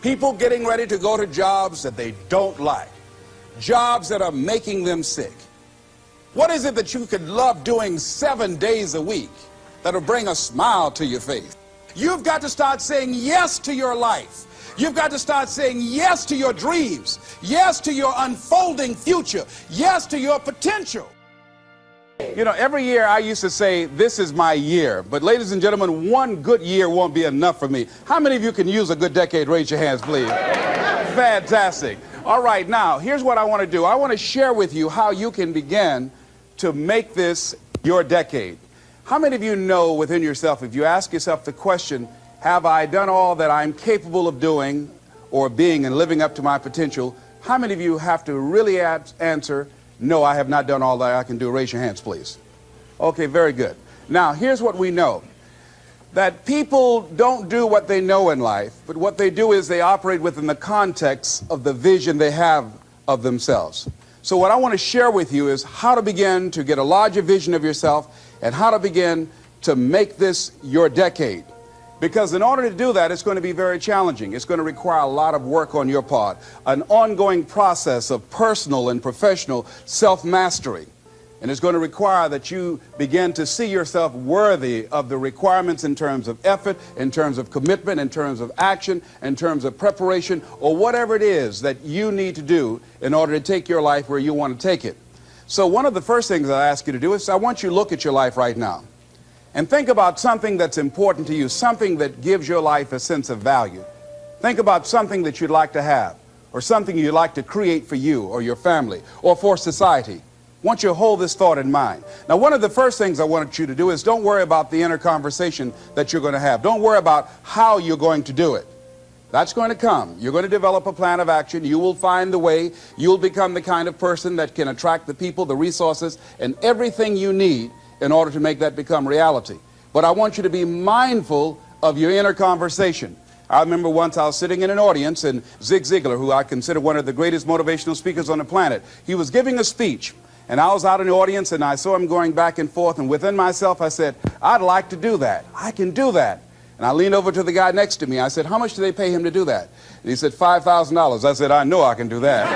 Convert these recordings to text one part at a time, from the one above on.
People getting ready to go to jobs that they don't like, jobs that are making them sick. What is it that you could love doing 7 days a week that'll bring a smile to your face? You've got to start saying yes to your life. You've got to start saying yes to your dreams, yes to your unfolding future, yes to your potential. You know, every year I used to say, this is my year. But ladies and gentlemen, one good year won't be enough for me. How many of you can use a good decade? Raise your hands, please. Fantastic. All right, now, here's what I want to do. I want to share with you how you can begin to make this your decade. How many of you know within yourself, if you ask yourself the question, have I done all that I'm capable of doing or being and living up to my potential? How many of you have to really answer, no, I have not done all that I can do? Raise your hands, please. Okay, very good. Now, here's what we know. That people don't do what they know in life, but what they do is they operate within the context of the vision they have of themselves. So what I want to share with you is how to begin to get a larger vision of yourself and how to begin to make this your decade. Because in order to do that, it's going to be very challenging. It's going to require a lot of work on your part, an ongoing process of personal and professional self-mastery. And it's going to require that you begin to see yourself worthy of the requirements in terms of effort, in terms of commitment, in terms of action, in terms of preparation, or whatever it is that you need to do in order to take your life where you want to take it. So one of the first things I ask you to do is I want you to look at your life right now. And think about something that's important to you, something that gives your life a sense of value. Think about something that you'd like to have, or something you'd like to create for you or your family or for society. I want you to hold this thought in mind. Now, one of the first things I want you to do is don't worry about the inner conversation that you're going to have. Don't worry about how you're going to do it. That's going to come. You're going to develop a plan of action. You will find the way. You'll become the kind of person that can attract the people, the resources, and everything you need in order to make that become reality. But I want you to be mindful of your inner conversation. I remember once I was sitting in an audience and Zig Ziglar, who I consider one of the greatest motivational speakers on the planet, he was giving a speech. And I was out in the audience and I saw him going back and forth, and within myself I said, I'd like to do that. I can do that. And I leaned over to the guy next to me. I said, how much do they pay him to do that? And he said, $5,000. I said, I know I can do that.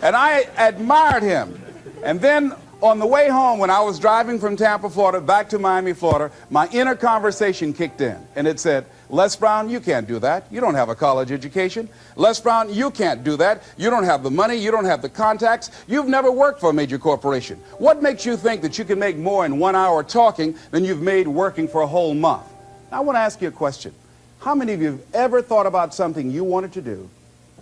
And I admired him. And then on the way home, when I was driving from Tampa, Florida, back to Miami, Florida, my inner conversation kicked in. And it said, Les Brown, you can't do that. You don't have a college education. Les Brown, you can't do that. You don't have the money. You don't have the contacts. You've never worked for a major corporation. What makes you think that you can make more in 1 hour talking than you've made working for a whole month? Now, I want to ask you a question. How many of you have ever thought about something you wanted to do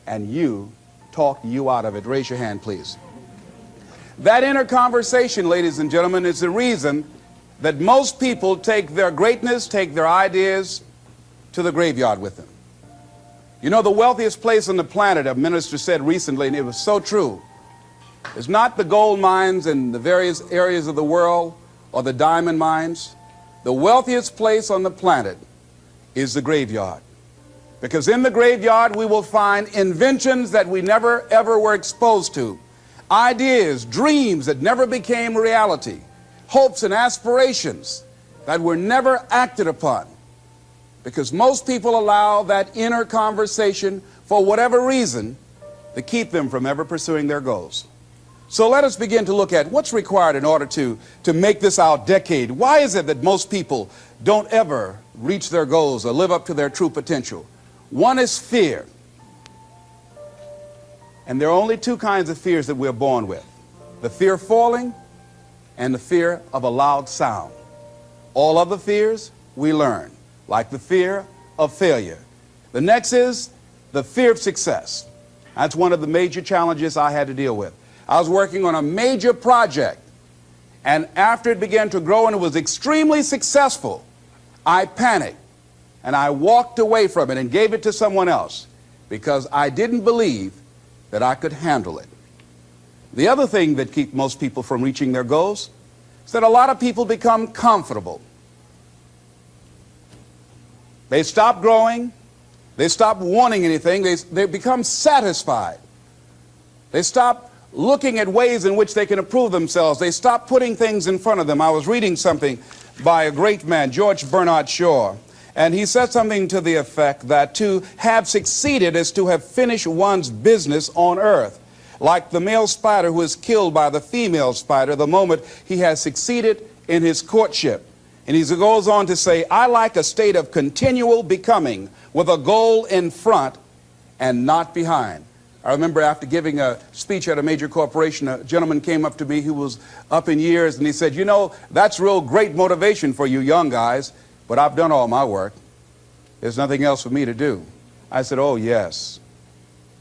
and you talked you out of it? Raise your hand, please. That inner conversation, ladies and gentlemen, is the reason that most people take their greatness, take their ideas to the graveyard with them. You know, the wealthiest place on the planet, a minister said recently, and it was so true, is not the gold mines in the various areas of the world or the diamond mines. The wealthiest place on the planet is the graveyard. Because in the graveyard we will find inventions that we never ever were exposed to. Ideas, dreams that never became reality, hopes and aspirations that were never acted upon. Because most people allow that inner conversation, for whatever reason, to keep them from ever pursuing their goals. So let us begin to look at what's required in order to make this our decade. Why is it that most people don't ever reach their goals or live up to their true potential? One is fear. And there are only two kinds of fears that we're born with. The fear of falling and the fear of a loud sound. All other fears we learn, like the fear of failure. The next is the fear of success. That's one of the major challenges I had to deal with. I was working on a major project, and after it began to grow and it was extremely successful, I panicked and I walked away from it and gave it to someone else because I didn't believe that I could handle it. The other thing that keeps most people from reaching their goals is that a lot of people become comfortable. They stop growing. They stop wanting anything. They become satisfied. They stop looking at ways in which they can improve themselves. They stop putting things in front of them. I was reading something by a great man, George Bernard Shaw, And he said something to the effect that to have succeeded is to have finished one's business on earth. Like the male spider who is killed by the female spider the moment he has succeeded in his courtship. And he goes on to say, I like a state of continual becoming with a goal in front and not behind. I remember after giving a speech at a major corporation, a gentleman came up to me who was up in years, and he said, you know, that's real great motivation for you young guys, but I've done all my work. There's nothing else for me to do. I said, oh yes,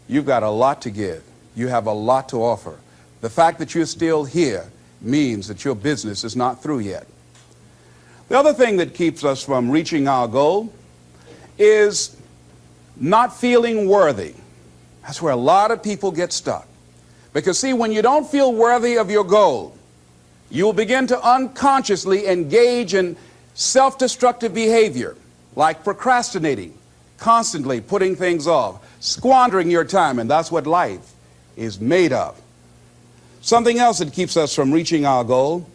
you've got a lot to give. You have a lot to offer. The fact that you're still here means that your business is not through yet. The other thing that keeps us from reaching our goal is not feeling worthy. That's where a lot of people get stuck. Because see, when you don't feel worthy of your goal, you'll begin to unconsciously engage in self-destructive behavior, like procrastinating, constantly putting things off, squandering your time, and that's what life is made of. Something else that keeps us from reaching our goal,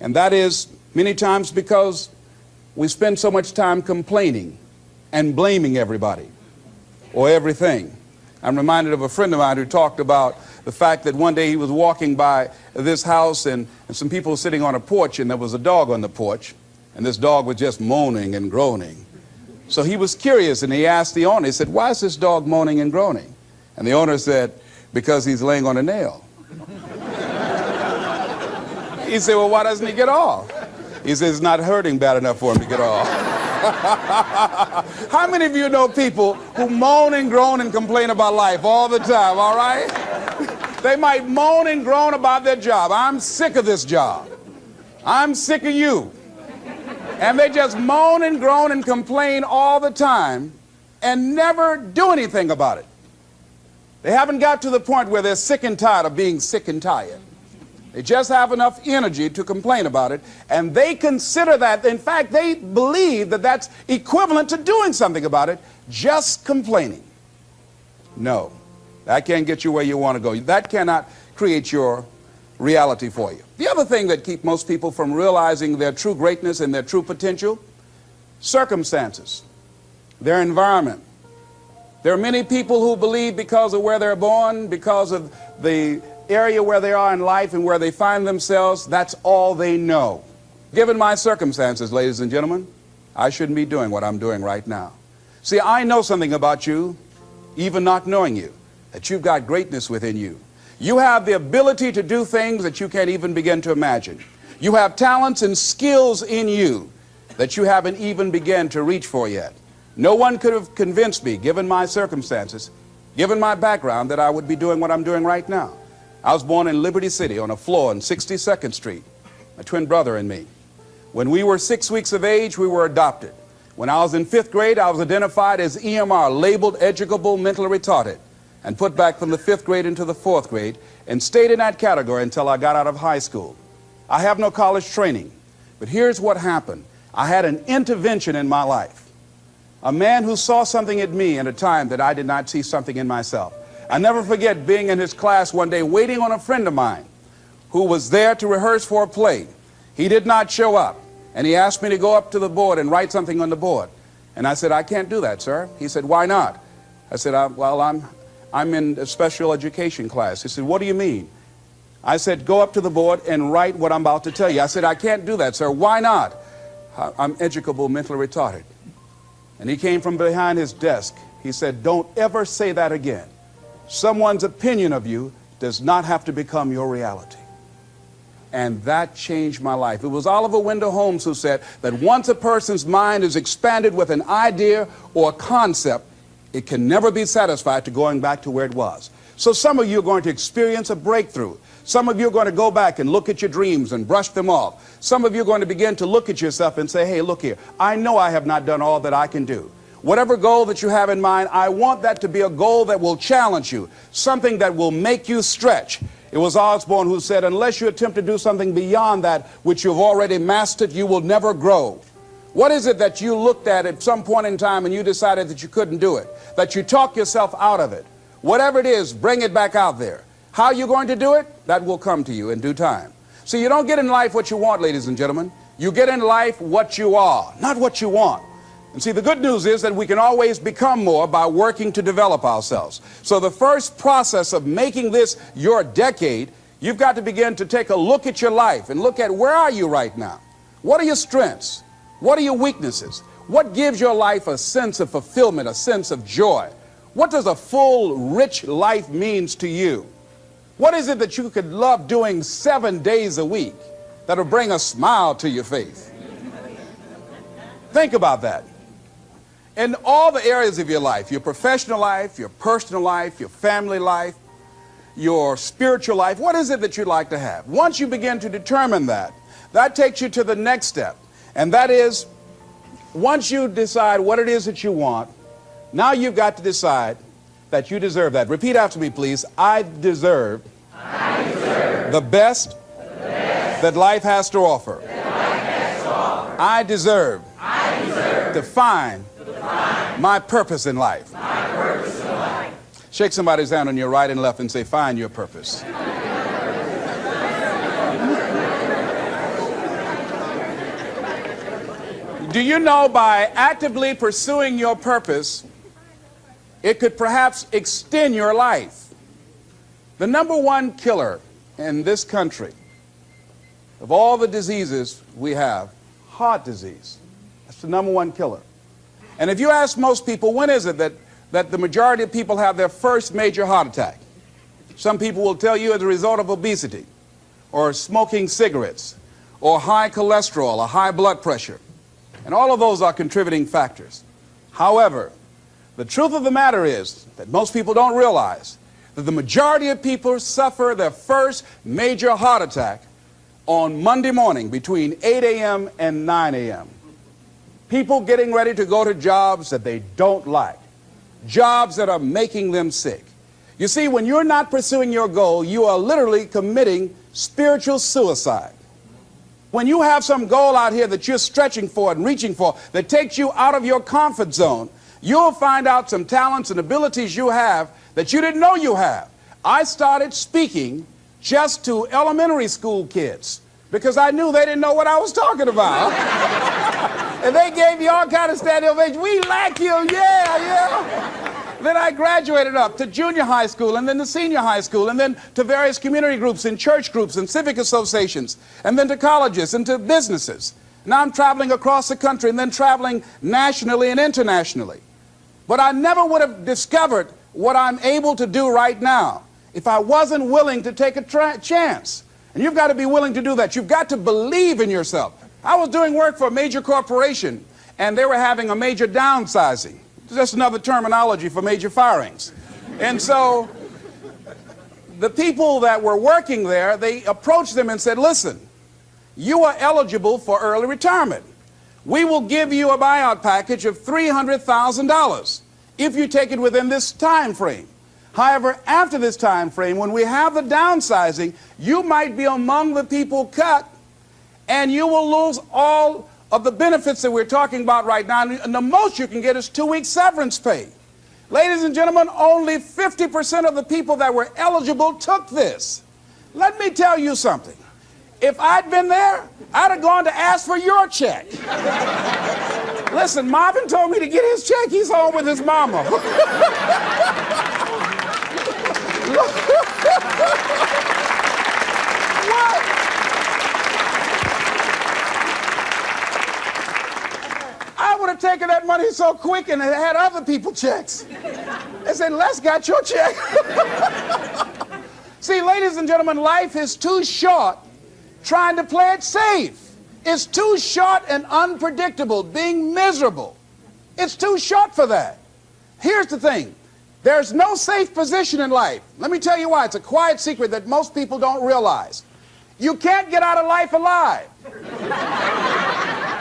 and that is many times because we spend so much time complaining and blaming everybody or everything. I'm reminded of a friend of mine who talked about the fact that one day he was walking by this house and some people were sitting on a porch, and there was a dog on the porch, and this dog was just moaning and groaning. So he was curious, and he asked the owner, he said, why is this dog moaning and groaning? And the owner said, because he's laying on a nail. He said, well, why doesn't he get off? He said, it's not hurting bad enough for him to get off. How many of you know people who moan and groan and complain about life all the time, all right? They might moan and groan about their job. I'm sick of this job. I'm sick of you. And they just moan and groan and complain all the time and never do anything about it. They haven't got to the point where they're sick and tired of being sick and tired. They just have enough energy to complain about it, and they consider that, in fact, they believe that that's equivalent to doing something about it, just complaining. No, that can't get you where you want to go. That cannot create your reality for you. The other thing that keeps most people from realizing their true greatness and their true potential, circumstances, their environment. There are many people who believe because of where they're born, because of the area where they are in life and where they find themselves, that's all they know. Given my circumstances, ladies and gentlemen, I shouldn't be doing what I'm doing right now. See, I know something about you, even not knowing you, that you've got greatness within you. You have the ability to do things that you can't even begin to imagine. You have talents and skills in you that you haven't even begun to reach for yet. No one could have convinced me, given my circumstances, given my background, that I would be doing what I'm doing right now. I was born in Liberty City on a floor on 62nd Street, my twin brother and me. When we were 6 weeks of age, we were adopted. When I was in 5th grade, I was identified as EMR, labeled educable mentally retarded, and put back from the 5th grade into the 4th grade, and stayed in that category until I got out of high school. I have no college training, but here's what happened. I had an intervention in my life. A man who saw something in me at a time that I did not see something in myself. I never forget being in his class one day waiting on a friend of mine who was there to rehearse for a play. He did not show up, and he asked me to go up to the board and write something on the board. And I said, I can't do that, sir. He said, why not? I said, well, I'm in a special education class. He said, what do you mean? I said, go up to the board and write what I'm about to tell you. I said, I can't do that, sir. Why not? I'm educable mentally retarded. And he came from behind his desk. He said, don't ever say that again. Someone's opinion of you does not have to become your reality. And that changed my life. It was Oliver Wendell Holmes who said that once a person's mind is expanded with an idea or a concept, it can never be satisfied to going back to where it was. So some of you are going to experience a breakthrough. Some of you are going to go back and look at your dreams and brush them off. Some of you are going to begin to look at yourself and say, hey, look here, I know I have not done all that I can do. Whatever goal that you have in mind, I want that to be a goal that will challenge you, something that will make you stretch. It was Osborne who said, unless you attempt to do something beyond that which you've already mastered, you will never grow. What is it that you looked at some point in time and you decided that you couldn't do it, that you talk yourself out of it? Whatever it is, bring it back out there. How are you going to do it? That will come to you in due time. So you don't get in life what you want, ladies and gentlemen. You get in life what you are, not what you want. And see, the good news is that we can always become more by working to develop ourselves. So the first process of making this your decade, you've got to begin to take a look at your life and look at where are you right now? What are your strengths? What are your weaknesses? What gives your life a sense of fulfillment, a sense of joy? What does a full, rich life means to you? What is it that you could love doing 7 days a week that'll bring a smile to your face? Think about that. In all the areas of your life, your professional life, your personal life, your family life, your spiritual life, what is it that you'd like to have? Once you begin to determine that, that takes you to the next step. And that is, once you decide what it is that you want, now you've got to decide that you deserve that. Repeat after me, please. I deserve the best that life has to offer. I deserve to find my purpose in life. Shake somebody's hand on your right and left and say, find your purpose. Do you know by actively pursuing your purpose, it could perhaps extend your life? The number one killer in this country of all the diseases we have, heart disease. That's the number one killer. And if you ask most people, when is it that the majority of people have their first major heart attack? Some people will tell you as a result of obesity, or smoking cigarettes, or high cholesterol, or high blood pressure. And all of those are contributing factors. However, the truth of the matter is that most people don't realize that the majority of people suffer their first major heart attack on Monday morning between 8 a.m. and 9 a.m. People getting ready to go to jobs that they don't like, jobs that are making them sick. You see, when you're not pursuing your goal, you are literally committing spiritual suicide. When you have some goal out here that you're stretching for and reaching for that takes you out of your comfort zone, you'll find out some talents and abilities you have that you didn't know you have. I started speaking just to elementary school kids because I knew they didn't know what I was talking about. And they gave me all kind of standing ovation. We like you, yeah. Then I graduated up to junior high school and then to senior high school and then to various community groups and church groups and civic associations and then to colleges and to businesses. Now I'm traveling across the country and then traveling nationally and internationally. But I never would have discovered what I'm able to do right now if I wasn't willing to take a chance. And you've got to be willing to do that. You've got to believe in yourself. I was doing work for a major corporation and they were having a major downsizing. Just another terminology for major firings. And so the people that were working there, they approached them and said, listen, you are eligible for early retirement. We will give you a buyout package of $300,000 if you take it within this time frame. However, after this time frame, when we have the downsizing, you might be among the people cut and you will lose all of the benefits that we're talking about right now, and the most you can get is 2 weeks severance pay. Ladies and gentlemen, only 50% of the people that were eligible took this. Let me tell you something. If I'd been there, I'd have gone to ask for your check. Listen, Marvin told me to get his check. He's home with his mama. What? I would have taken that money so quick and had other people checks. I said, Les got your check. See, ladies and gentlemen, life is too short trying to play it safe. It's too short and unpredictable, being miserable. It's too short for that. Here's the thing. There's no safe position in life. Let me tell you why. It's a quiet secret that most people don't realize. You can't get out of life alive.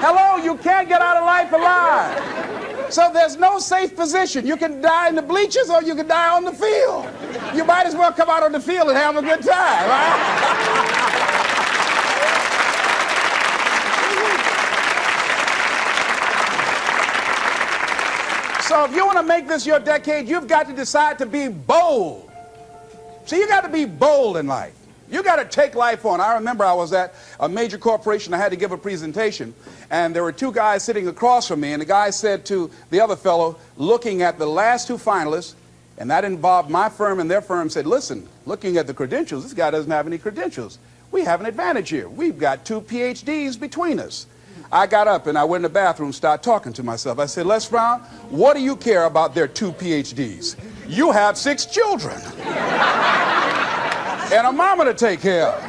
Hello, you can't get out of life alive. So there's no safe position. You can die in the bleachers or you can die on the field. You might as well come out on the field and have a good time, right? So if you want to make this your decade, you've got to decide to be bold. See, you got to be bold in life. You got to take life on. I remember I was at a major corporation. I had to give a presentation, and there were two guys sitting across from me, and the guy said to the other fellow, looking at the last two finalists, and that involved my firm and their firm, said, listen, looking at the credentials, this guy doesn't have any credentials. We have an advantage here. We've got 2 PhDs between us. I got up and I went in the bathroom and started talking to myself. I said, Les Brown, what do you care about their 2 PhDs? You have 6 children and a mama to take care of.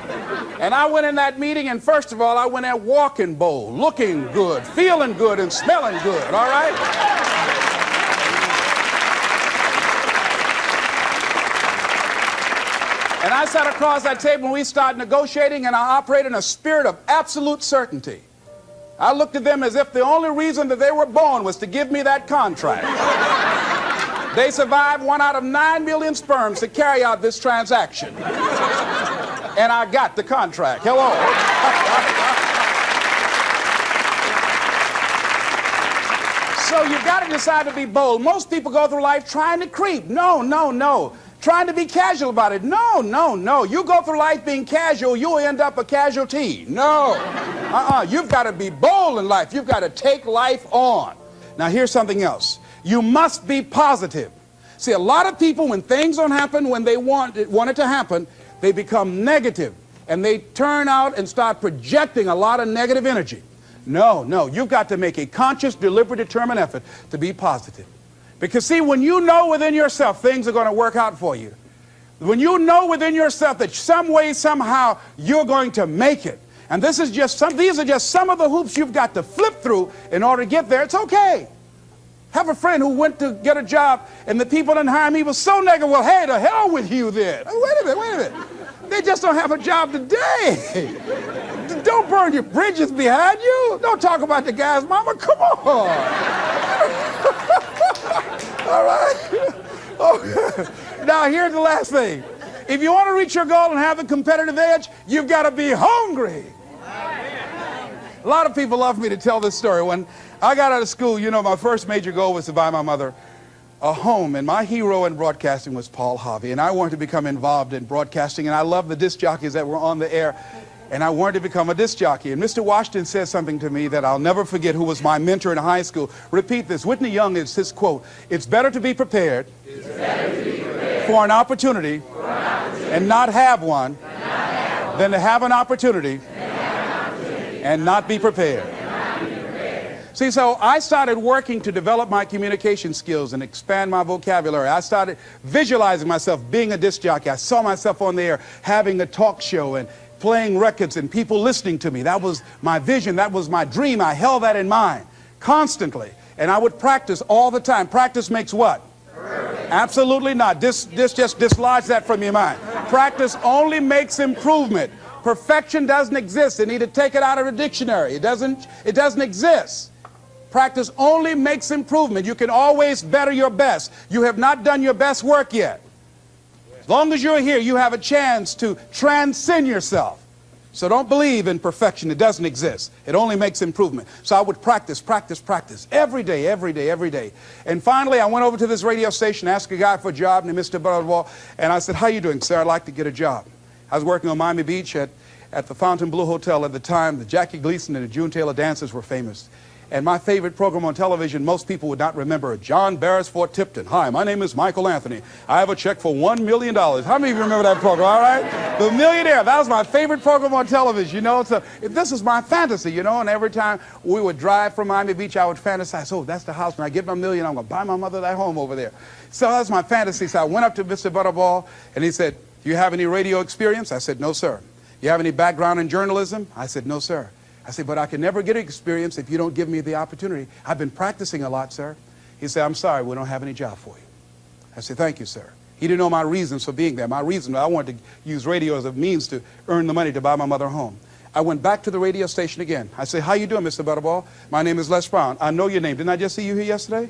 And I went in that meeting, and first of all, I went there walking bold, looking good, feeling good, and smelling good, all right? And I sat across that table and we started negotiating, and I operated in a spirit of absolute certainty. I looked at them as if the only reason that they were born was to give me that contract. They survived 1 out of 9 million sperms to carry out this transaction. And I got the contract. Hello. So you've got to decide to be bold. Most people go through life trying to creep. No, no, no. Trying to be casual about it. No, no, no. You go through life being casual, you'll end up a casualty. No. You've got to be bold in life. You've got to take life on. Now, here's something else. You must be positive. See, a lot of people, when things don't happen when they want it to happen, they become negative, and they turn out and start projecting a lot of negative energy. No, no. You've got to make a conscious, deliberate, determined effort to be positive. Because, see, when you know within yourself things are going to work out for you, when you know within yourself that some way, somehow, you're going to make it, and these are just some of the hoops you've got to flip through in order to get there, it's okay. Have a friend who went to get a job, and the people didn't hire him. He was so negative. Well, hey, to hell with you then. Wait a minute. They just don't have a job today. Don't burn your bridges behind you. Don't talk about the guy's mama. Come on. All right? Okay. Now, here's the last thing. If you want to reach your goal and have a competitive edge, you've got to be hungry. A lot of people love me to tell this story. When I got out of school, you know, my first major goal was to buy my mother a home, and my hero in broadcasting was Paul Harvey, and I wanted to become involved in broadcasting, and I loved the disc jockeys that were on the air, and I wanted to become a disc jockey. And Mr. Washington said something to me that I'll never forget, who was my mentor in high school. Repeat this. Whitney Young is his quote. It's better to be prepared, for an opportunity, and not have one, than to have an opportunity and not be prepared. See, so I started working to develop my communication skills and expand my vocabulary. I started visualizing myself being a disc jockey. I saw myself on the air having a talk show and playing records and people listening to me. That was my vision. That was my dream. I held that in mind constantly. And I would practice all the time. Practice makes what? Perfect. Absolutely not. Just dislodge that from your mind. Practice only makes improvement. Perfection doesn't exist. They need to take it out of the dictionary. It doesn't exist. Practice only makes improvement. You can always better your best. You have not done your best work yet. As long as you're here, you have a chance to transcend yourself. So don't believe in perfection. It doesn't exist. It only makes improvement. So I would practice every day. And finally, I went over to this radio station, asked a guy for a job named Mr. Butterwall, and I said, how you doing, sir? I'd like to get a job. I was working on Miami Beach at the Fontainebleau Hotel at the time. The Jackie Gleason and the June Taylor dancers were famous. And my favorite program on television, most people would not remember, John Beresford Tipton. Hi, my name is Michael Anthony. I have a check for $1 million. How many of you remember that program, all right? The Millionaire, that was my favorite program on television, you know. So this is my fantasy, you know, and every time we would drive from Miami Beach, I would fantasize, oh, that's the house. When I get my $1 million, I'm going to buy my mother that home over there. So that's my fantasy. So I went up to Mr. Butterball, and he said, do you have any radio experience? I said, no, sir. You have any background in journalism? I said, no, sir. I said, but I can never get experience if you don't give me the opportunity. I've been practicing a lot, sir. He said, I'm sorry, we don't have any job for you. I said, thank you, sir. He didn't know my reasons for being there. My reason, I wanted to use radio as a means to earn the money to buy my mother a home. I went back to the radio station again. I said, how you doing, Mr. Butterball? My name is Les Brown. I know your name. Didn't I just see you here yesterday?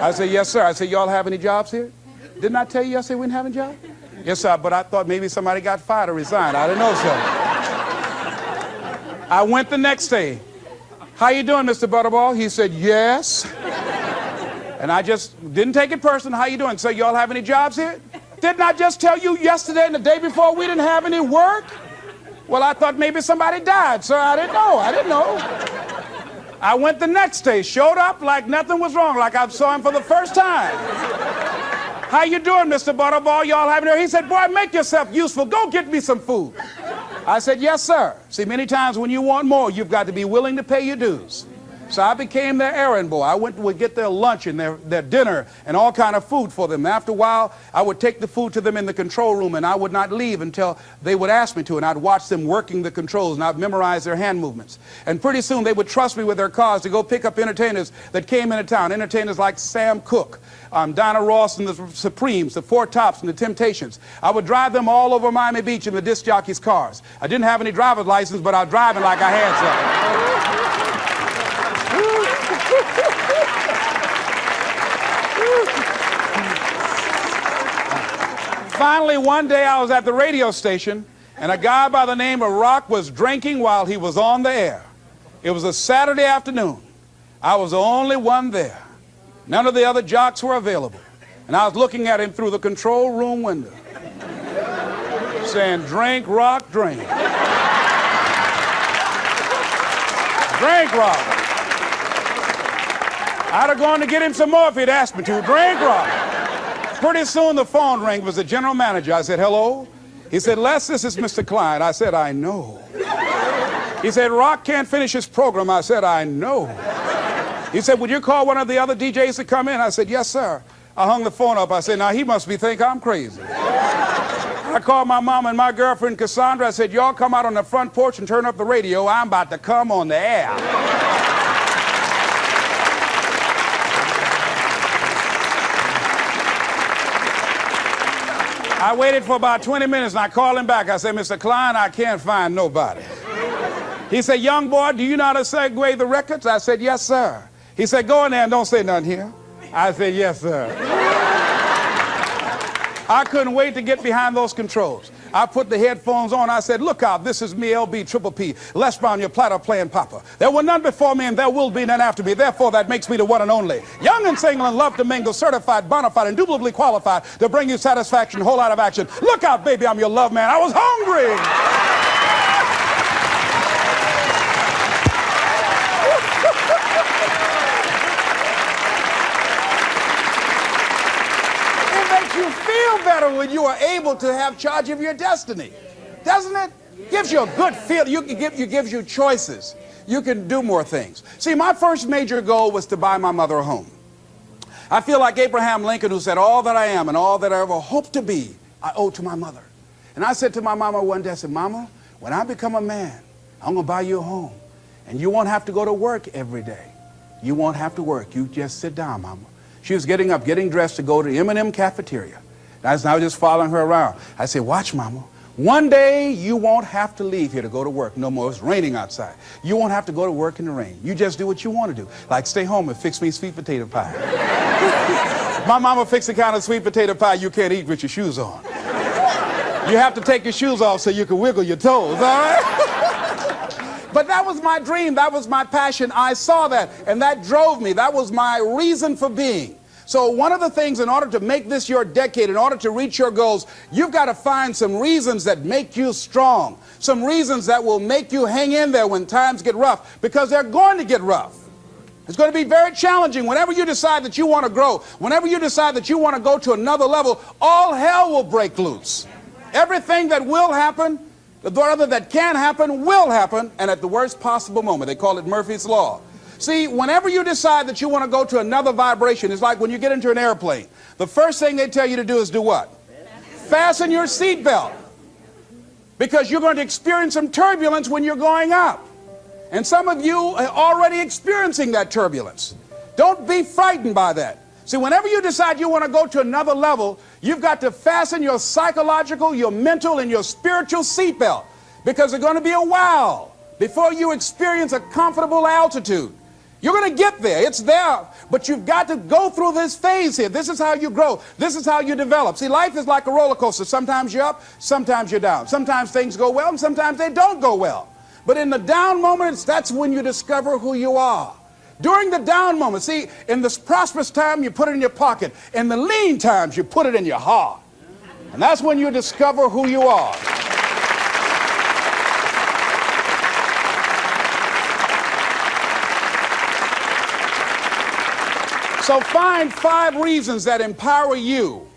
I said, yes, sir. I said, y'all have any jobs here? Didn't I tell you yesterday we didn't have any jobs? Yes, sir, but I thought maybe somebody got fired or resigned. I didn't know, sir. I went the next day. How you doing, Mr. Butterball? He said, yes. And I just didn't take it personal. How you doing? So y'all have any jobs here? Didn't I just tell you yesterday and the day before we didn't have any work? Well, I thought maybe somebody died, sir. I didn't know. I went the next day, showed up like nothing was wrong, like I saw him for the first time. How you doing, Mr. Butterball? Y'all having here? He said, boy, make yourself useful. Go get me some food. I said, yes, sir. See, many times when you want more, you've got to be willing to pay your dues. So I became their errand boy. I would get their lunch and their dinner and all kind of food for them. After a while, I would take the food to them in the control room, and I would not leave until they would ask me to, and I'd watch them working the controls, and I'd memorize their hand movements. And pretty soon, they would trust me with their cars to go pick up entertainers that came into town, entertainers like Sam Cooke, Dinah Ross and the Supremes, the Four Tops and the Temptations. I would drive them all over Miami Beach in the disc jockeys' cars. I didn't have any driver's license, but I was driving like I had some. Finally, one day I was at the radio station, and a guy by the name of Rock was drinking while he was on the air. It was a Saturday afternoon. I was the only one there. None of the other jocks were available. And I was looking at him through the control room window, saying, drink, Rock, drink. Drink, Rock. I'd have gone to get him some more if he'd asked me to. Drink, Rock. Pretty soon the phone rang. It was the general manager. I said, hello? He said, Les, this is Mr. Klein. I said, I know. He said, Rock can't finish his program. I said, I know. He said, would you call one of the other DJs to come in? I said, yes, sir. I hung the phone up. I said, now he must think I'm crazy. I called my mom and my girlfriend, Cassandra. I said, y'all come out on the front porch and turn up the radio. I'm about to come on the air. I waited for about 20 minutes and I called him back. I said, Mr. Klein, I can't find nobody. He said, young boy, do you know how to segue the records? I said, yes, sir. He said, go in there and don't say nothing here. I said, yes, sir. I couldn't wait to get behind those controls. I put the headphones on. I said, look out, this is me, LB, Triple P, Les Brown, your platter playing papa. There were none before me and there will be none after me. Therefore, that makes me the one and only. Young and single and love to mingle, certified, bona fide, indubitably qualified to bring you satisfaction, whole lot of action. Look out, baby, I'm your love man. I was hungry. Better when you are able to have charge of your destiny, doesn't it? Gives you a good feel. Gives you choices. You can do more things. See, my first major goal was to buy my mother a home. I feel like Abraham Lincoln, who said, all that I am and all that I ever hope to be, I owe to my mother. And I said to my mama one day, I said, Mama, when I become a man, I'm going to buy you a home. And you won't have to go to work every day. You won't have to work. You just sit down, Mama. She was getting up, getting dressed to go to the M&M cafeteria. I was just following her around. I said, watch, Mama. One day you won't have to leave here to go to work no more. It's raining outside. You won't have to go to work in the rain. You just do what you want to do. Like stay home and fix me sweet potato pie. My mama fixed the kind of sweet potato pie you can't eat with your shoes on. You have to take your shoes off so you can wiggle your toes, all right? But that was my dream. That was my passion. I saw that, and that drove me. That was my reason for being. So one of the things, in order to make this your decade, in order to reach your goals, you've got to find some reasons that make you strong, some reasons that will make you hang in there when times get rough, because they're going to get rough. It's going to be very challenging. Whenever you decide that you want to grow, whenever you decide that you want to go to another level, all hell will break loose. Everything that will happen, rather that can happen, will happen, and at the worst possible moment. They call it Murphy's Law. See, whenever you decide that you want to go to another vibration, it's like when you get into an airplane. The first thing they tell you to do is do what? Fasten your seatbelt. Because you're going to experience some turbulence when you're going up. And some of you are already experiencing that turbulence. Don't be frightened by that. See, whenever you decide you want to go to another level, you've got to fasten your psychological, your mental, and your spiritual seatbelt. Because it's going to be a while before you experience a comfortable altitude. You're going to get there. It's there. But you've got to go through this phase here. This is how you grow. This is how you develop. See, life is like a roller coaster. Sometimes you're up, sometimes you're down. Sometimes things go well, and sometimes they don't go well. But in the down moments, that's when you discover who you are. During the down moments, see, in this prosperous time, you put it in your pocket. In the lean times, you put it in your heart. And that's when you discover who you are. So find 5 reasons that empower you.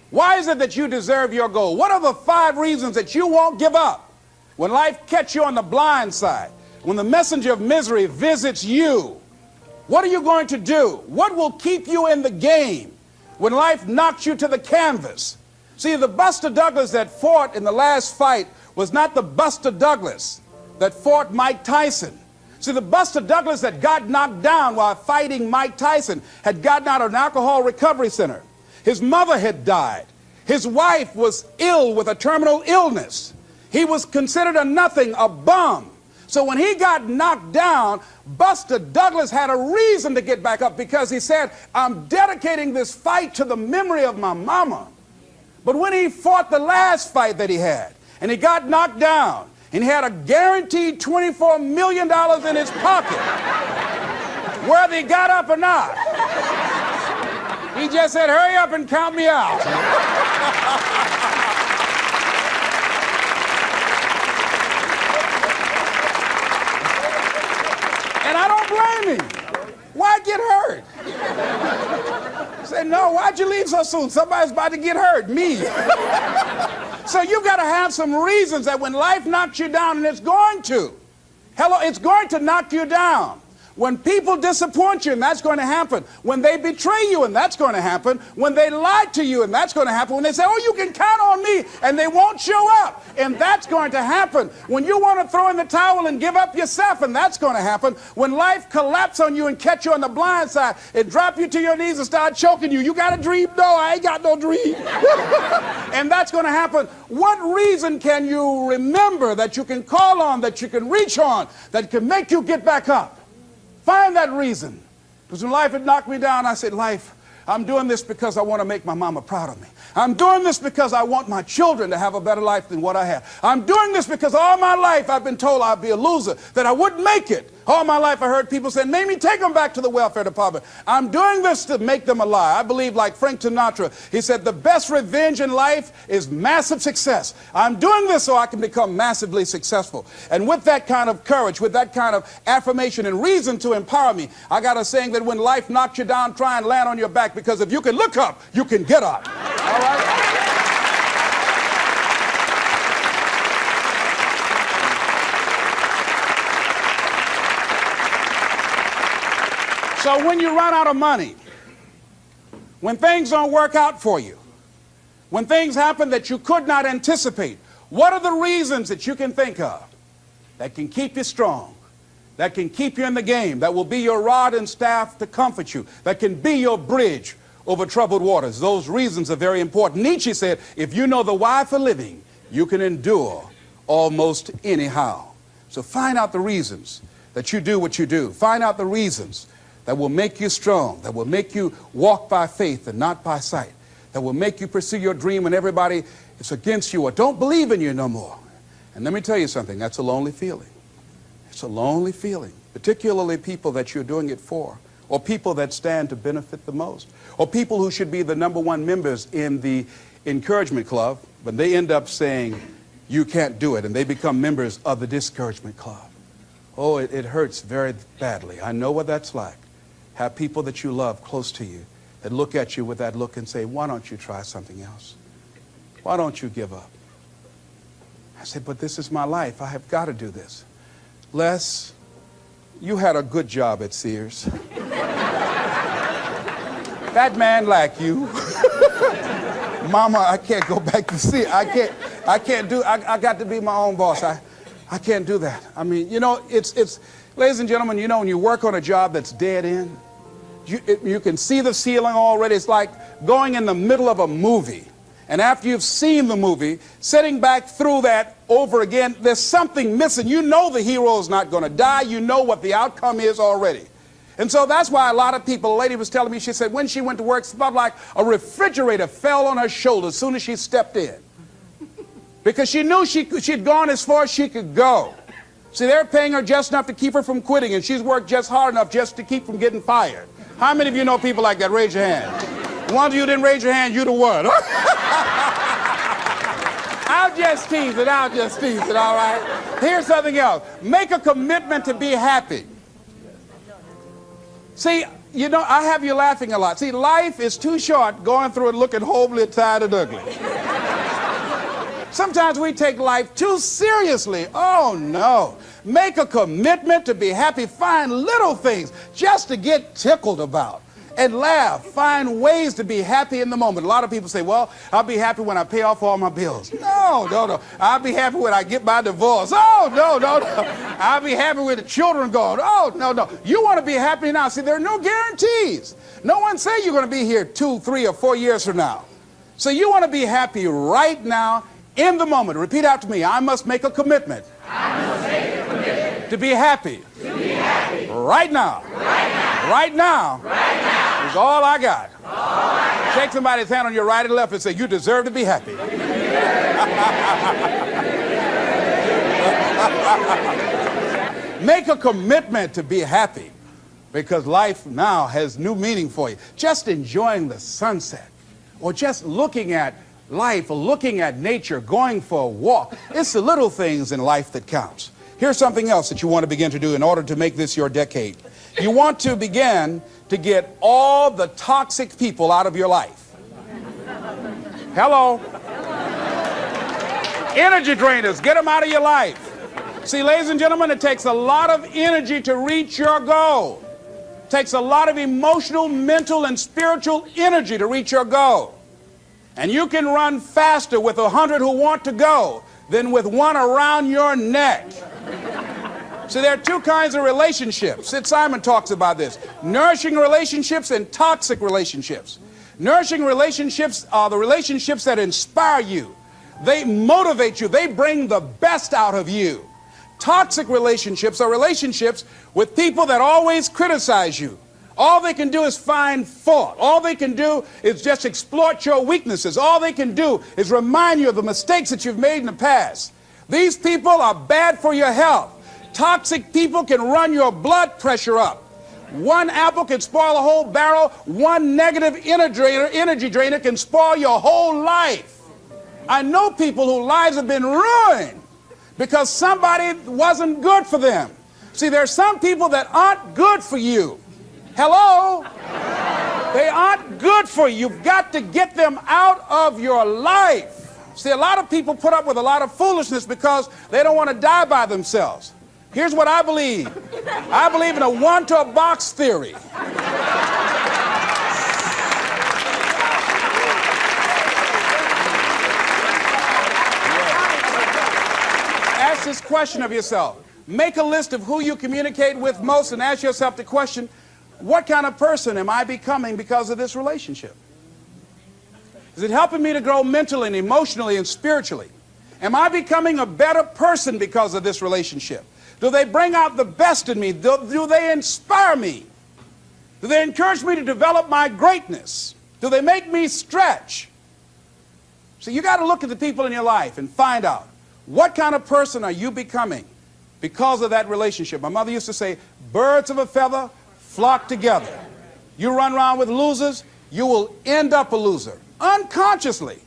Why is it that you deserve your goal? What are the 5 reasons that you won't give up when life catches you on the blind side? When the messenger of misery visits you, what are you going to do? What will keep you in the game when life knocks you to the canvas? See, the Buster Douglas that fought in the last fight was not the Buster Douglas that fought Mike Tyson. See, the Buster Douglas that got knocked down while fighting Mike Tyson had gotten out of an alcohol recovery center. His mother had died. His wife was ill with a terminal illness. He was considered a nothing, a bum. So when he got knocked down, Buster Douglas had a reason to get back up, because he said, I'm dedicating this fight to the memory of my mama. But when he fought the last fight that he had, and he got knocked down, and he had a guaranteed $24 million in his pocket, whether he got up or not, he just said, hurry up and count me out. And I don't blame him. Why get hurt? He said, no, why'd you leave so soon? Somebody's about to get hurt, me. So you've got to have some reasons that when life knocks you down, and it's going to. Hello, it's going to knock you down. When people disappoint you, and that's going to happen. When they betray you, and that's going to happen. When they lie to you, and that's going to happen. When they say, oh, you can count on me, and they won't show up, and that's going to happen. When you want to throw in the towel and give up yourself, and that's going to happen. When life collapses on you and catch you on the blind side, and drop you to your knees and start choking you. You got a dream? No, I ain't got no dream. And that's going to happen. What reason can you remember that you can call on, that you can reach on, that can make you get back up? Find that reason. Because when life had knocked me down, I said, life, I'm doing this because I want to make my mama proud of me. I'm doing this because I want my children to have a better life than what I have. I'm doing this because all my life I've been told I'd be a loser, that I wouldn't make it. All my life I heard people say, Mamie, take them back to the welfare department. I'm doing this to make them alive. I believe, like Frank Sinatra, he said, the best revenge in life is massive success. I'm doing this so I can become massively successful. And with that kind of courage, with that kind of affirmation and reason to empower me, I got a saying that when life knocks you down, try and land on your back, because if you can look up, you can get up. All right? So when you run out of money, when things don't work out for you, when things happen that you could not anticipate, what are the reasons that you can think of that can keep you strong, that can keep you in the game, that will be your rod and staff to comfort you, that can be your bridge over troubled waters? Those reasons are very important. Nietzsche said, if you know the why for living, you can endure almost anyhow. So find out the reasons that you do what you do. Find out the reasons that will make you strong, that will make you walk by faith and not by sight, that will make you pursue your dream when everybody is against you or don't believe in you no more. And let me tell you something, that's a lonely feeling. It's a lonely feeling, particularly people that you're doing it for, or people that stand to benefit the most, or people who should be the #1 members in the encouragement club, but they end up saying, you can't do it, and they become members of the discouragement club. Oh, it hurts very badly. I know what that's like. Have people that you love close to you that look at you with that look and say, why don't you try something else? Why don't you give up? I said, but this is my life. I have got to do this. Les, you had a good job at Sears. That man like you. Mama, I can't go back to Sears. I got to be my own boss. I can't do that. I mean, you know, it's ladies and gentlemen, you know, when you work on a job that's dead end, you can see the ceiling already. It's like going in the middle of a movie. And after you've seen the movie, sitting back through that over again, there's something missing. You know the hero is not going to die. You know what the outcome is already. And so that's why a lot of people, a lady was telling me, she said when she went to work, it's about like a refrigerator fell on her shoulder as soon as she stepped in. Because she knew she'd gone as far as she could go. See, they're paying her just enough to keep her from quitting, and she's worked just hard enough just to keep from getting fired. How many of you know people like that? Raise your hand. The ones of you didn't raise your hand, you the one. I'll just tease it, all right? Here's something else. Make a commitment to be happy. See, you know, I have you laughing a lot. See, life is too short going through it looking homely, tired, and ugly. Sometimes we take life too seriously. Oh, no. Make a commitment to be happy. Find little things just to get tickled about and laugh. Find ways to be happy in the moment. A lot of people say, well, I'll be happy when I pay off all my bills. No, no, no. I'll be happy when I get my divorce. Oh, no, no, no. I'll be happy with the children gone. Oh, no, no. You want to be happy now. See, there are no guarantees. No one say you're going to be here 2, 3, or 4 years from now. So you want to be happy right now in the moment. Repeat after me. I must make a commitment. I must make a commitment to be happy. To be happy. Right now. Right now. Right now. Right now. Is all I got. All I got. Shake somebody's hand on your right and left and say, you deserve to be happy. Make a commitment to be happy, because life now has new meaning for you. Just enjoying the sunset, or just looking at life, or looking at nature, going for a walk. It's the little things in life that counts. Here's something else that you want to begin to do in order to make this your decade. You want to begin to get all the toxic people out of your life. Hello. Energy drainers, get them out of your life. See, ladies and gentlemen, it takes a lot of energy to reach your goal. It takes a lot of emotional, mental, and spiritual energy to reach your goal. And you can run faster with 100 who want to go than with one around your neck. See, there are two kinds of relationships. Sid Simon talks about this. Nourishing relationships and toxic relationships. Nourishing relationships are the relationships that inspire you. They motivate you. They bring the best out of you. Toxic relationships are relationships with people that always criticize you. All they can do is find fault. All they can do is just exploit your weaknesses. All they can do is remind you of the mistakes that you've made in the past. These people are bad for your health. Toxic people can run your blood pressure up. One apple can spoil a whole barrel. One negative energy drainer can spoil your whole life. I know people whose lives have been ruined because somebody wasn't good for them. See, there are some people that aren't good for you. Hello? They aren't good for you. You've got to get them out of your life. See, a lot of people put up with a lot of foolishness because they don't want to die by themselves. Here's what I believe. I believe in a one-to-a-box theory. Ask this question of yourself. Make a list of who you communicate with most and ask yourself the question, what kind of person am I becoming because of this relationship? Is it helping me to grow mentally and emotionally and spiritually? Am I becoming a better person because of this relationship? Do they bring out the best in me? Do they inspire me? Do they encourage me to develop my greatness? Do they make me stretch? So you got to look at the people in your life and find out, what kind of person are you becoming because of that relationship? My mother used to say, birds of a feather flock together. You run around with losers, you will end up a loser. Unconsciously.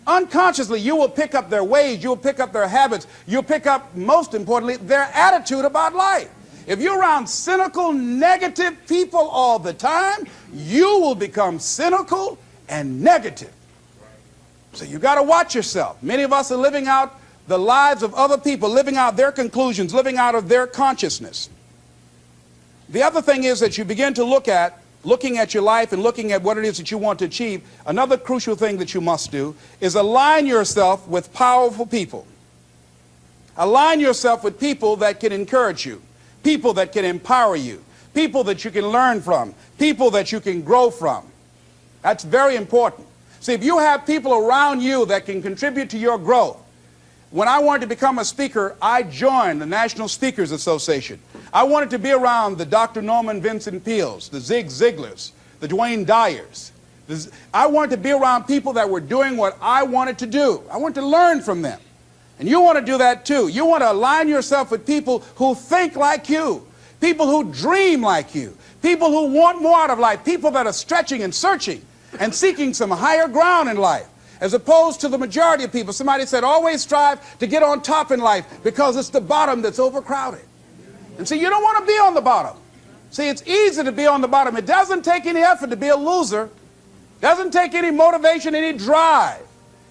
Unconsciously, you will pick up their ways, you'll pick up their habits, you'll pick up, most importantly, their attitude about life. If you're around cynical, negative people all the time, you will become cynical and negative. So you got to watch yourself. Many of us are living out the lives of other people, living out their conclusions, living out of their consciousness. The other thing is that you begin to looking at your life and looking at what it is that you want to achieve. Another crucial thing that you must do is align yourself with powerful people. Align yourself with people that can encourage you, people that can empower you, people that you can learn from, people that you can grow from. That's very important. See, if you have people around you that can contribute to your growth. When I wanted to become a speaker, I joined the National Speakers Association. I wanted to be around the Dr. Norman Vincent Peales, the Zig Ziglars, the Dwayne Dyers. I wanted to be around people that were doing what I wanted to do. I wanted to learn from them. And you want to do that too. You want to align yourself with people who think like you, people who dream like you, people who want more out of life, people that are stretching and searching and seeking some higher ground in life. as opposed to the majority of people. Somebody said, always strive to get on top in life because it's the bottom that's overcrowded. And see, you don't want to be on the bottom. See, it's easy to be on the bottom. It doesn't take any effort to be a loser. It doesn't take any motivation, any drive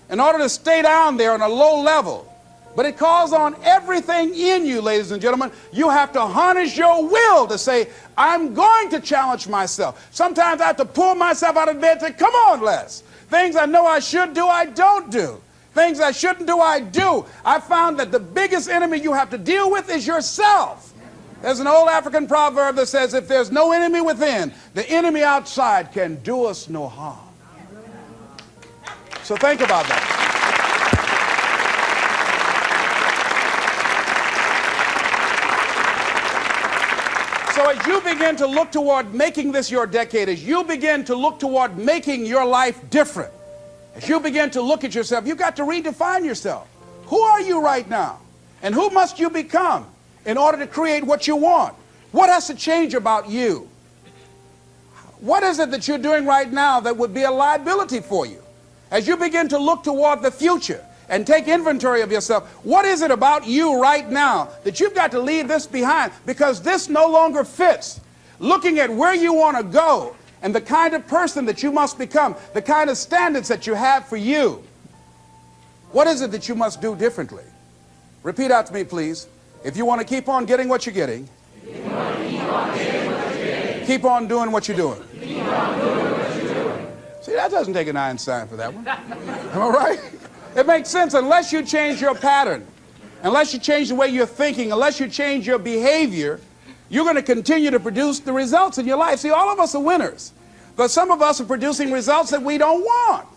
in order to stay down there on a low level. But it calls on everything in you, ladies and gentlemen. You have to harness your will to say, I'm going to challenge myself. Sometimes I have to pull myself out of bed and say, come on, Les. Things I know I should do, I don't do. Things I shouldn't do, I do. I found that the biggest enemy you have to deal with is yourself. There's an old African proverb that says, if there's no enemy within, the enemy outside can do us no harm. So think about that. So as you begin to look toward making this your decade, as you begin to look toward making your life different, as you begin to look at yourself, you've got to redefine yourself. Who are you right now? And who must you become in order to create what you want? What has to change about you? What is it that you're doing right now that would be a liability for you? As you begin to look toward the future and take inventory of yourself, what is it about you right now that you've got to leave this behind because this no longer fits? Looking at where you want to go and the kind of person that you must become, the kind of standards that you have for you. What is it that you must do differently? Repeat out to me, please. If you want to keep on getting what you're getting, keep on doing what you're doing. See, that doesn't take an Einstein for that one. Am I right? It makes sense unless you change your pattern, unless you change the way you're thinking, unless you change your behavior, you're going to continue to produce the results in your life. See, all of us are winners, but some of us are producing results that we don't want.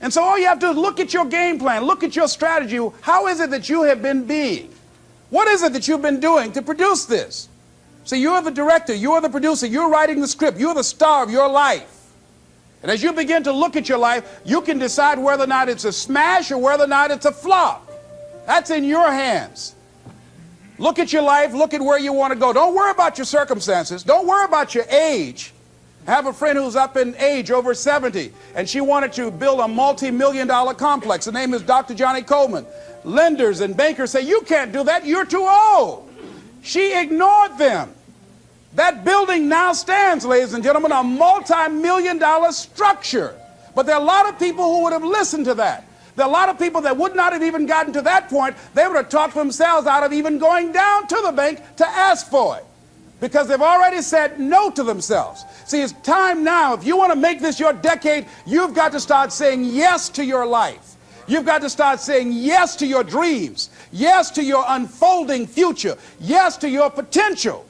And so all you have to do is look at your game plan, look at your strategy. How is it that you have been being? What is it that you've been doing to produce this? See, you're the director, you're the producer, you're writing the script, you're the star of your life. And as you begin to look at your life, you can decide whether or not it's a smash or whether or not it's a flop. That's in your hands. Look at your life, look at where you want to go. Don't worry about your circumstances. Don't worry about your age. I have a friend who's up in age, over 70, and she wanted to build a multi-million-dollar complex. The name is Dr. Johnny Coleman. Lenders and bankers say, you can't do that, you're too old. She ignored them. That building now stands, ladies and gentlemen, a multi-million-dollar structure. But there are a lot of people who would have listened to that. There are a lot of people that would not have even gotten to that point. They would have talked themselves out of even going down to the bank to ask for it, because they've already said no to themselves. See, it's time now. If you want to make this your decade, you've got to start saying yes to your life. You've got to start saying yes to your dreams, yes to your unfolding future, yes to your potential,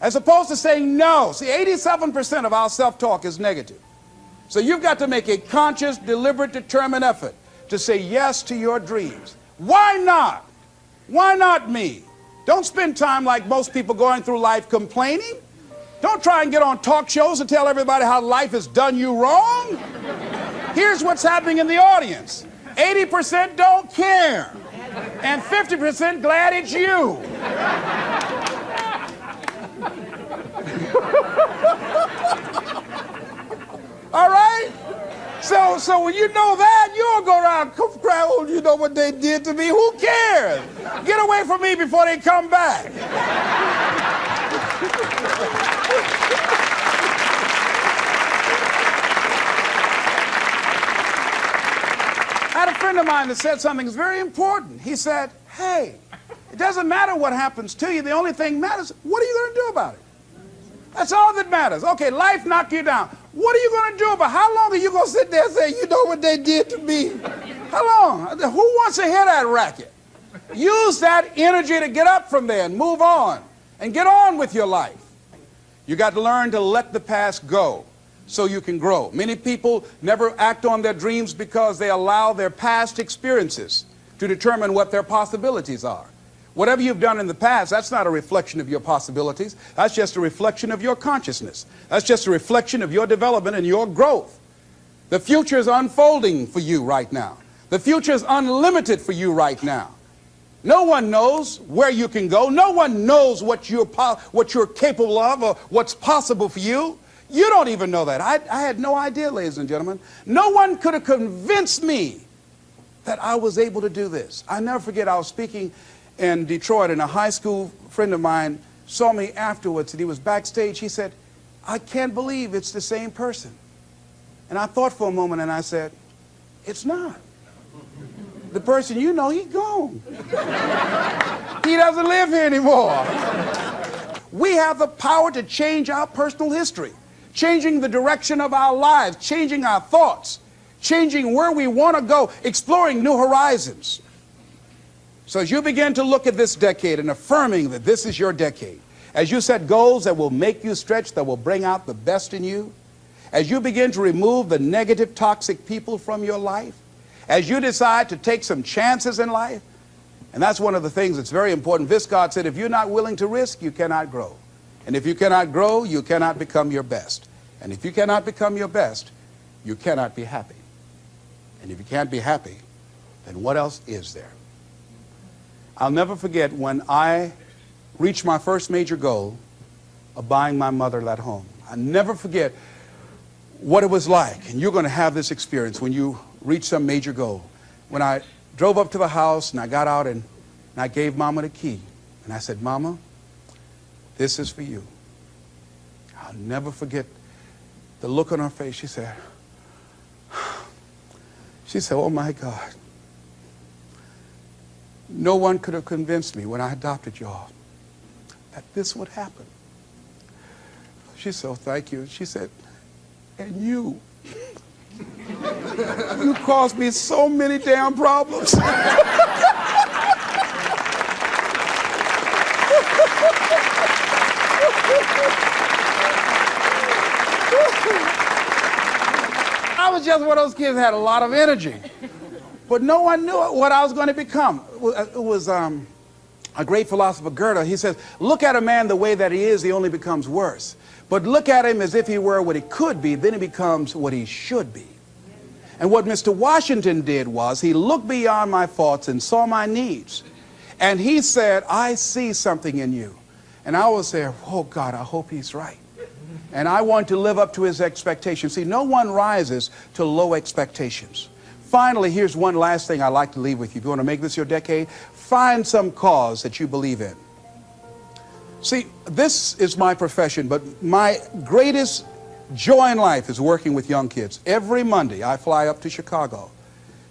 as opposed to saying no. See, 87% of our self-talk is negative. So you've got to make a conscious, deliberate, determined effort to say yes to your dreams. Why not? Why not me? Don't spend time like most people going through life complaining. Don't try and get on talk shows and tell everybody how life has done you wrong. Here's what's happening in the audience. 80% don't care, and 50% glad it's you. All right? So when you know that, you don't go around crying, oh, you know what they did to me? Who cares? Get away from me before they come back. I had a friend of mine that said something that's very important. He said, hey, it doesn't matter what happens to you. The only thing matters, what are you going to do about it? That's all that matters. Okay, life knocked you down. What are you going to do about it? How long are you going to sit there and say, you know what they did to me? How long? Who wants to hear that racket? Use that energy to get up from there and move on and get on with your life. You got to learn to let the past go so you can grow. Many people never act on their dreams because they allow their past experiences to determine what their possibilities are. Whatever you've done in the past, that's not a reflection of your possibilities. That's just a reflection of your consciousness. That's just a reflection of your development and your growth. The future is unfolding for you right now. The future is unlimited for you right now. No one knows where you can go. No one knows what you're capable of or what's possible for you. You don't even know that. I had no idea, ladies and gentlemen. No one could have convinced me that I was able to do this. I never forget, I was speaking in Detroit, and a high school friend of mine saw me afterwards, and he was backstage. He said, I can't believe it's the same person. And I thought for a moment, and I said, it's not. The person you know, he's gone. He doesn't live here anymore. We have the power to change our personal history, changing the direction of our lives, changing our thoughts, changing where we want to go, exploring new horizons. So as you begin to look at this decade and affirming that this is your decade, as you set goals that will make you stretch, that will bring out the best in you, as you begin to remove the negative, toxic people from your life, as you decide to take some chances in life, and that's one of the things that's very important. Viscott said, if you're not willing to risk, you cannot grow. And if you cannot grow, you cannot become your best. And if you cannot become your best, you cannot be happy. And if you can't be happy, then what else is there? I'll never forget when I reached my first major goal of buying my mother that home. I'll never forget what it was like, and you're going to have this experience when you reach some major goal. When I drove up to the house and I got out and I gave Mama the key, and I said, Mama, this is for you. I'll never forget the look on her face. She said, oh my God, no one could have convinced me when I adopted y'all that this would happen. She said, oh, thank you. She said, and you caused me so many damn problems. I was just one of those kids that had a lot of energy. But no one knew what I was going to become. It was a great philosopher, Goethe. He says, look at a man the way that he is, he only becomes worse. But look at him as if he were what he could be, then he becomes what he should be. And what Mr. Washington did was he looked beyond my faults and saw my needs. And he said, I see something in you. And I was there, oh God, I hope he's right. And I want to live up to his expectations. See, no one rises to low expectations. Finally, here's one last thing I'd like to leave with you. If you want to make this your decade, find some cause that you believe in. See, this is my profession, but my greatest joy in life is working with young kids. Every Monday, I fly up to Chicago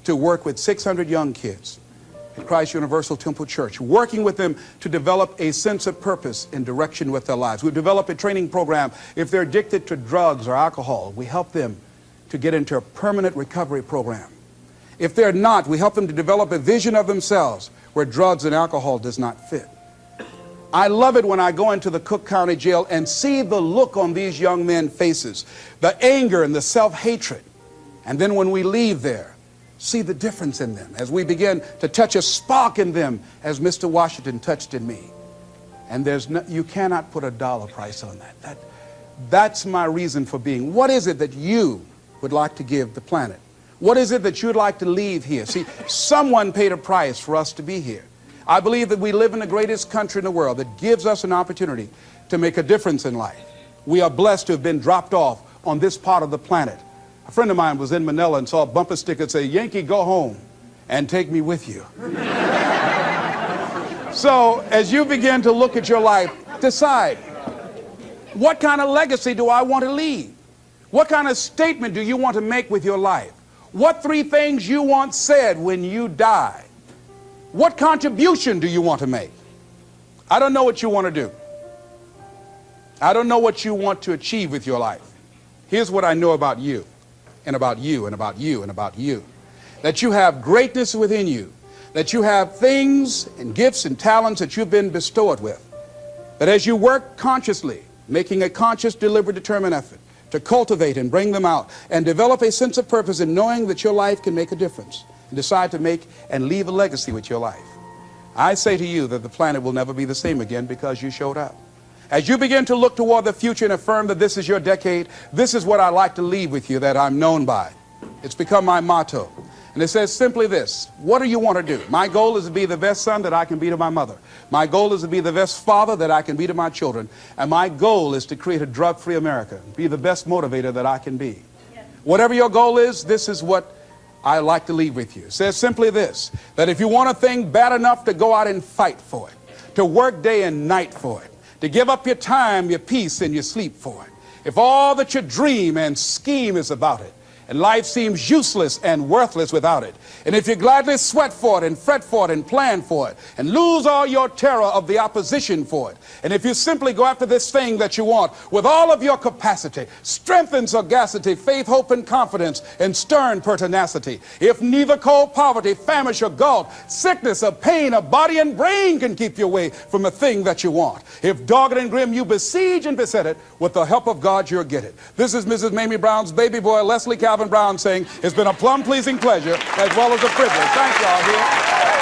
to work with 600 young kids at Christ Universal Temple Church, working with them to develop a sense of purpose and direction with their lives. We develop a training program. If they're addicted to drugs or alcohol, we help them to get into a permanent recovery program. If they're not, we help them to develop a vision of themselves where drugs and alcohol does not fit. I love it when I go into the Cook County Jail and see the look on these young men's faces, the anger and the self-hatred. And then when we leave there, see the difference in them as we begin to touch a spark in them as Mr. Washington touched in me. And you cannot put a dollar price on that. That's my reason for being. What is it that you would like to give the planet? What is it that you'd like to leave here? See, someone paid a price for us to be here. I believe that we live in the greatest country in the world that gives us an opportunity to make a difference in life. We are blessed to have been dropped off on this part of the planet. A friend of mine was in Manila and saw a bumper sticker that said, Yankee, go home and take me with you. So as you begin to look at your life, decide, what kind of legacy do I want to leave? What kind of statement do you want to make with your life? What 3 things you want said when you die? What contribution do you want to make? I don't know what you want to do. I don't know what you want to achieve with your life. Here's what I know about you, and about you, and about you, and about you. That you have greatness within you. That you have things and gifts and talents that you've been bestowed with. That as you work consciously, making a conscious, deliberate, determined effort to cultivate and bring them out and develop a sense of purpose in knowing that your life can make a difference, and decide to make and leave a legacy with your life. I say to you that the planet will never be the same again because you showed up. As you begin to look toward the future and affirm that this is your decade, this is what I like to leave with you that I'm known by. It's become my motto. And it says simply this: what do you want to do? My goal is to be the best son that I can be to my mother. My goal is to be the best father that I can be to my children. And my goal is to create a drug-free America, be the best motivator that I can be. Yes. Whatever your goal is, this is what I like to leave with you. It says simply this: that if you want a thing bad enough to go out and fight for it, to work day and night for it, to give up your time, your peace, and your sleep for it, if all that you dream and scheme is about it, and life seems useless and worthless without it, and if you gladly sweat for it and fret for it and plan for it and lose all your terror of the opposition for it, and if you simply go after this thing that you want with all of your capacity, strength and sagacity, faith, hope, and confidence, and stern pertinacity, if neither cold poverty, famish, or gulf, sickness or pain of body and brain can keep you away from a thing that you want, if dogged and grim you besiege and beset it, with the help of God you'll get it. This is Mrs. Mamie Brown's baby boy, Leslie Calvin Brown, saying it's been a plumb pleasing pleasure as well as a privilege. Thank y'all here.